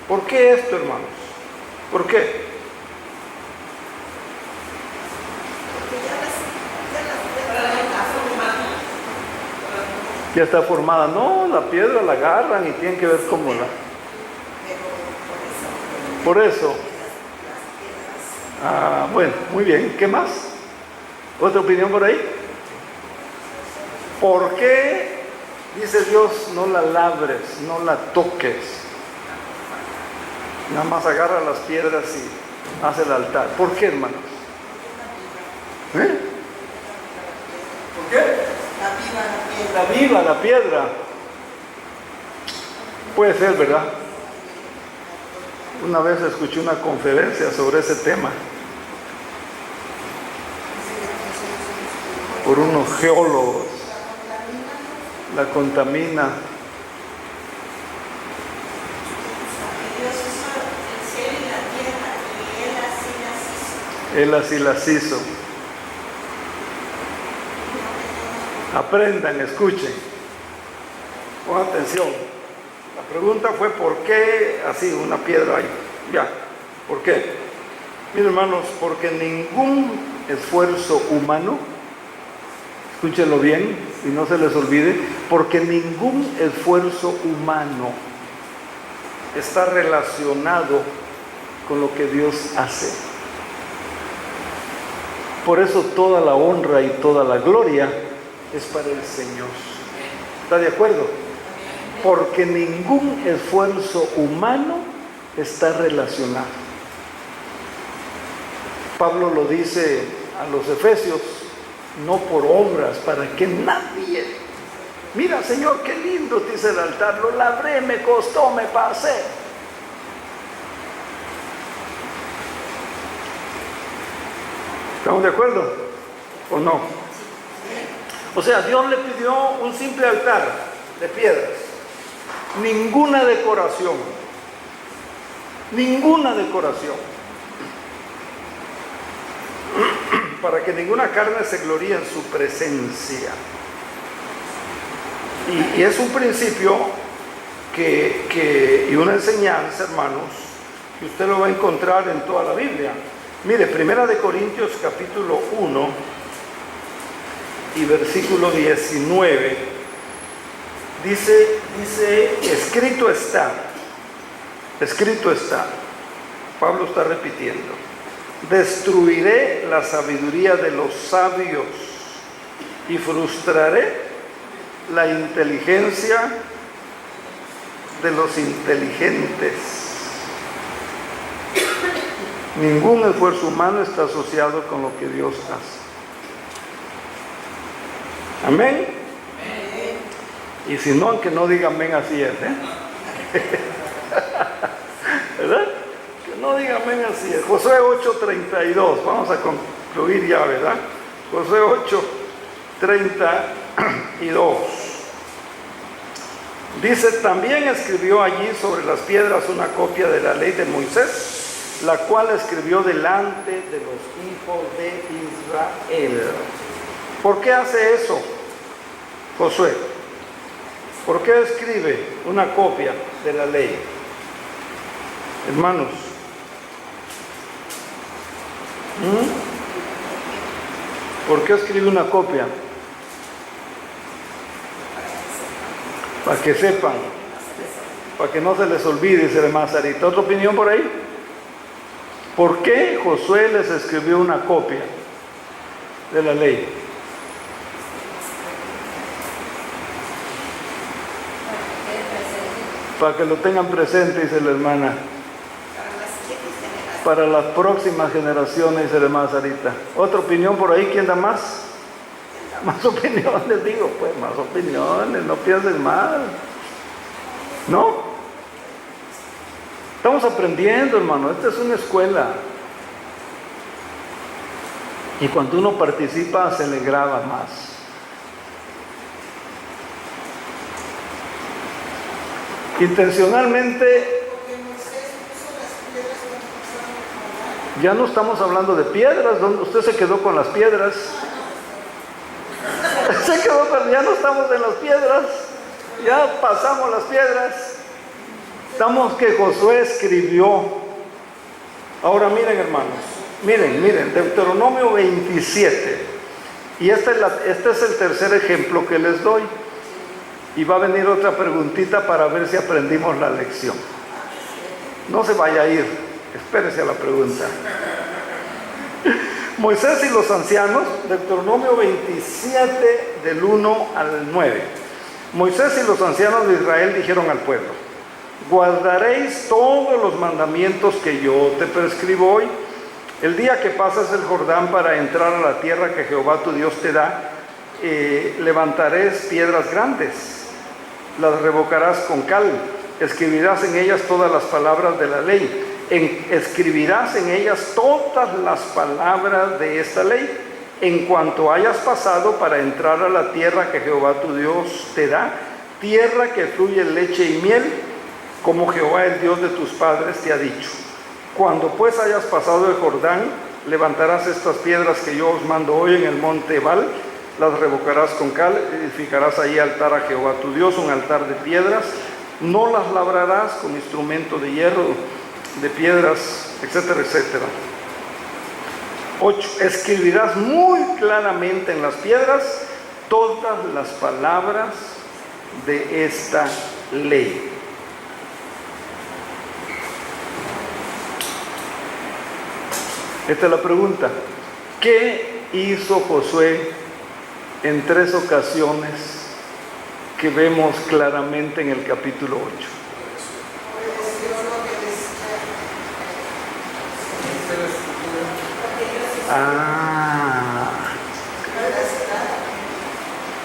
¿Por qué esto, hermanos? ¿Por qué? Ya está formada. No, la piedra la agarran y tienen que ver cómo la... Por eso. Ah, bueno, muy bien. ¿Qué más? ¿Otra opinión por ahí? ¿Por qué dice Dios no la labres, no la toques? Nada más agarra las piedras y hace el altar. ¿Por qué, hermanos? ¿Por qué? La piedra. Puede ser, ¿verdad? Una vez escuché una conferencia sobre ese tema por unos geólogos. La contamina. Él así las hizo. Aprendan, escuchen, pongan atención. La pregunta fue ¿por qué así una piedra ahí? Ya, ¿por qué? Miren, hermanos, porque ningún esfuerzo humano, escúchenlo bien y no se les olvide, porque ningún esfuerzo humano está relacionado con lo que Dios hace. Por eso toda la honra y toda la gloria es para el Señor. ¿Está de acuerdo? Porque ningún esfuerzo humano está relacionado. Pablo lo dice a los Efesios, no por obras, para que nadie... Mira, Señor, qué lindo te hice el altar, lo labré, me costó, me pasé. ¿Estamos de acuerdo? ¿O no? O sea, Dios le pidió un simple altar de piedras, ninguna decoración, para que ninguna carne se gloríe en su presencia. Y es un principio y una enseñanza, hermanos, que usted lo va a encontrar en toda la Biblia. Mire, 1 Corintios capítulo 1 y versículo 19, dice, escrito está, Pablo está repitiendo, destruiré la sabiduría de los sabios y frustraré la inteligencia de los inteligentes. Ningún esfuerzo humano está asociado con lo que Dios hace. Amén. Y si no, aunque no diga amén, así es, ¿verdad? Que no diga amén, así es. Josué 8:32, vamos a concluir ya, ¿verdad? Josué 8:32 dice, también escribió allí sobre las piedras una copia de la ley de Moisés, la cual escribió delante de los hijos de Israel. ¿Por qué hace eso, Josué? ¿Por qué escribe una copia de la ley? Hermanos, ¿por qué escribe una copia? Para que sepan, para que no se les olvide, dice el hermano Sarita. ¿Otra opinión por ahí? ¿Por qué Josué les escribió una copia de la ley? Para que lo tengan presente, dice la hermana. Para las próximas generaciones, dice la hermana Sarita. ¿Otra opinión por ahí? ¿Quién da más? Más opiniones, digo, pues más opiniones, no piensen mal. ¿No? Estamos aprendiendo, hermano, esta es una escuela. Y cuando uno participa, se le graba más. Intencionalmente, ya no estamos hablando de piedras, usted se quedó con las piedras. Se quedó, pero ya no estamos en las piedras, ya pasamos las piedras. Estamos que Josué escribió. Ahora miren, hermanos, miren, Deuteronomio 27. Y este es el tercer ejemplo que les doy. Y va a venir otra preguntita para ver si aprendimos la lección. No se vaya a ir, espérese a la pregunta. Moisés y los ancianos, Deuteronomio 27 del 1 al 9. Moisés y los ancianos de Israel dijeron al pueblo: guardaréis todos los mandamientos que yo te prescribo hoy. El día que pasas el Jordán para entrar a la tierra que Jehová tu Dios te da, levantaréis piedras grandes, las revocarás con cal, escribirás en ellas todas las palabras de la ley. Escribirás en ellas todas las palabras de esta ley, en cuanto hayas pasado para entrar a la tierra que Jehová tu Dios te da, tierra que fluye leche y miel, como Jehová el Dios de tus padres te ha dicho. Cuando pues hayas pasado el Jordán, levantarás estas piedras que yo os mando hoy en el monte Ebal, las revocarás con cal, edificarás ahí altar a Jehová tu Dios, un altar de piedras, no las labrarás con instrumento de hierro, de piedras, etcétera, etcétera. 8. Escribirás muy claramente en las piedras todas las palabras de esta ley. Esta es la pregunta. ¿Qué hizo Josué en 3 ocasiones que vemos claramente en el capítulo 8?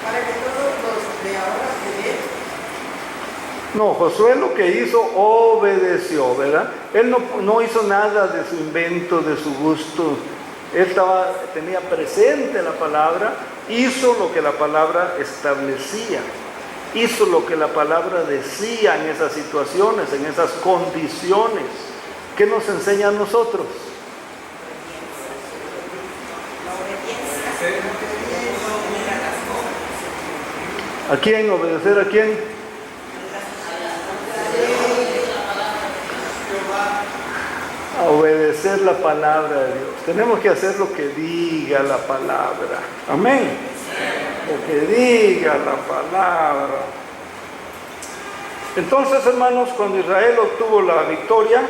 Para que todos los de ahora No, Josué lo que hizo, obedeció, ¿verdad? Él no hizo nada de su invento, de su gusto. Él tenía presente la palabra, hizo lo que la palabra establecía, hizo lo que la palabra decía en esas situaciones, en esas condiciones. ¿Qué nos enseña a nosotros? ¿A quién? ¿Obedecer a quién? A obedecer la palabra de Dios. Tenemos que hacer lo que diga la palabra. Amén. Lo que diga la palabra. Entonces, hermanos, cuando Israel obtuvo la victoria,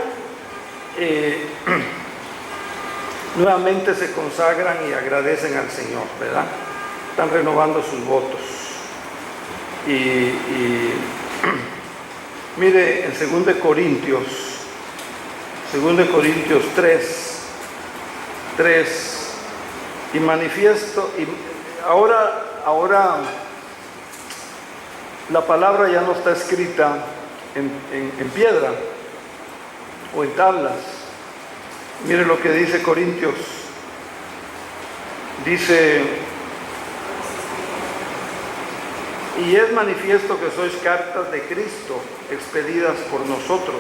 nuevamente se consagran y agradecen al Señor, ¿verdad? Están renovando sus votos. Y mire, en 2 Corintios 3, y manifiesto, y ahora la palabra ya no está escrita en piedra o en tablas. Mire lo que dice Corintios. Dice: y es manifiesto que sois cartas de Cristo, expedidas por nosotros,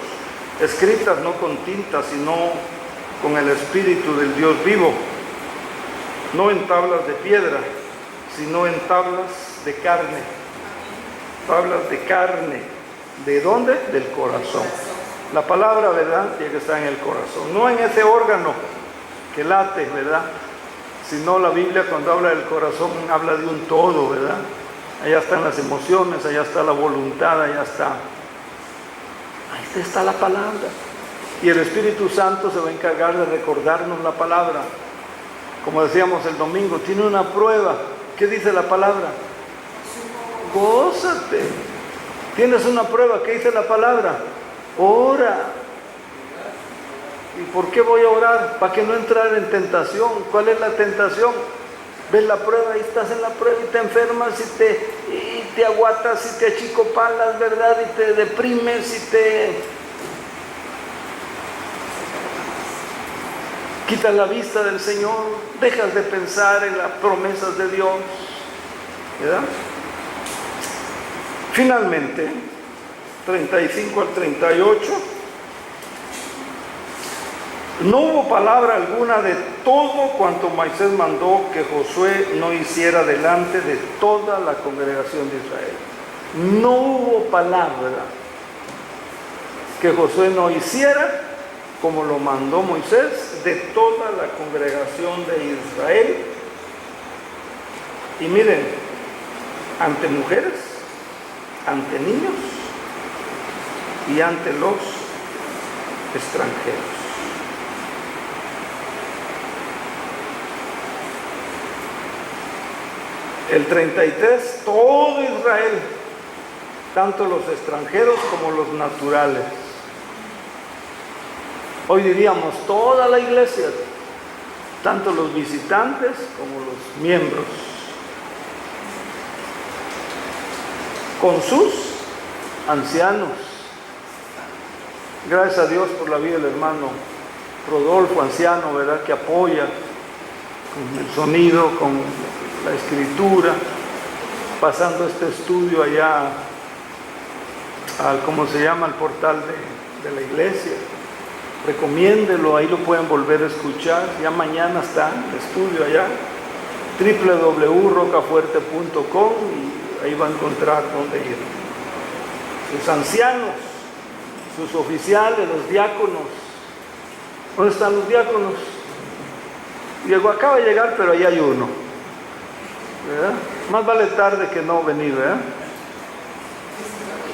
escritas no con tinta, sino con el Espíritu del Dios vivo, no en tablas de piedra, sino en tablas de carne. Tablas de carne. ¿De dónde? Del corazón. La palabra, ¿verdad?, tiene que estar en el corazón, no en ese órgano que late, ¿verdad? Sino la Biblia, cuando habla del corazón, habla de un todo, ¿verdad? Allá están las emociones, allá está la voluntad, allá está. Ahí está la palabra. Y el Espíritu Santo se va a encargar de recordarnos la palabra. Como decíamos el domingo, tiene una prueba. ¿Qué dice la palabra? Gózate. Tienes una prueba. ¿Qué dice la palabra? Ora. ¿Y por qué voy a orar? Para que no entrar en tentación. ¿Cuál es la tentación? Ves la prueba y estás en la prueba y te enfermas y te aguatas y te achicopalas, ¿verdad? Y te deprimes y te quitas la vista del Señor, dejas de pensar en las promesas de Dios, ¿verdad? Finalmente, 35 al 38, no hubo palabra alguna de todo cuanto Moisés mandó que Josué no hiciera delante de toda la congregación de Israel. No hubo palabra que Josué no hiciera como lo mandó Moisés de toda la congregación de Israel. Y miren, ante mujeres, ante niños y ante los extranjeros. El 33, todo Israel, tanto los extranjeros como los naturales. Hoy diríamos toda la iglesia, tanto los visitantes como los miembros, con sus ancianos. Gracias a Dios por la vida del hermano Rodolfo, anciano, ¿verdad?, que apoya con el sonido, con la escritura, pasando este estudio allá al, ¿cómo se llama?, al portal de la iglesia. Recomiéndelo, ahí lo pueden volver a escuchar. Ya mañana está el estudio allá, www.rocafuerte.com, y ahí va a encontrar dónde ir. Sus ancianos, sus oficiales, los diáconos. ¿Dónde están los diáconos? Diego acaba de llegar, pero ahí hay uno, ¿verdad? Más vale tarde que no venir, ¿verdad?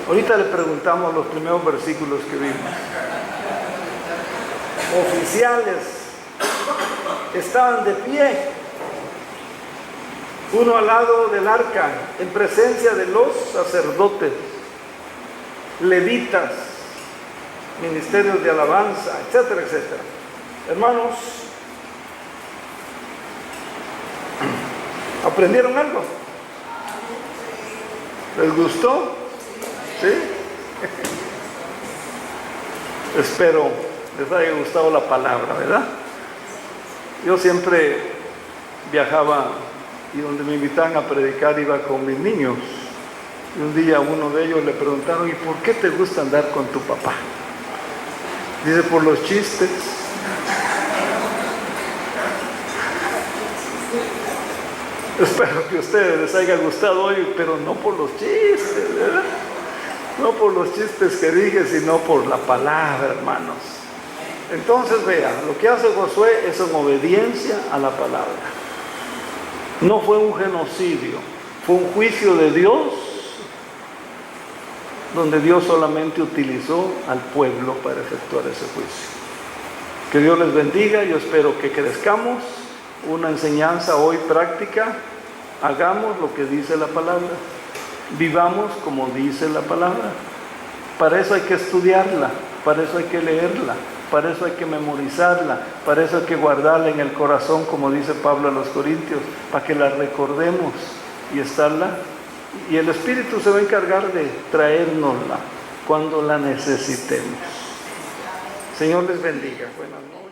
Ahorita le preguntamos los primeros versículos que vimos. Oficiales estaban de pie, uno al lado del arca, en presencia de los sacerdotes, levitas, ministerios de alabanza, etcétera, etcétera. Hermanos, ¿aprendieron algo? ¿Les gustó? ¿Sí? Espero les haya gustado la palabra, ¿verdad? Yo siempre viajaba y donde me invitaban a predicar iba con mis niños. Y un día a uno de ellos le preguntaron, ¿y por qué te gusta andar con tu papá? Dice, por los chistes. Espero que a ustedes les haya gustado hoy, pero no por los chistes, ¿verdad? No por los chistes que dije, sino por la palabra, hermanos. Entonces, vean, lo que hace Josué es en obediencia a la palabra. No fue un genocidio, fue un juicio de Dios, donde Dios solamente utilizó al pueblo para efectuar ese juicio. Que Dios les bendiga, yo espero que crezcamos. Una enseñanza hoy práctica, hagamos lo que dice la palabra, vivamos como dice la palabra. Para eso hay que estudiarla, para eso hay que leerla, para eso hay que memorizarla, para eso hay que guardarla en el corazón, como dice Pablo a los Corintios, para que la recordemos y estarla. Y el Espíritu se va a encargar de traérnosla cuando la necesitemos. Señor les bendiga. Buenas noches.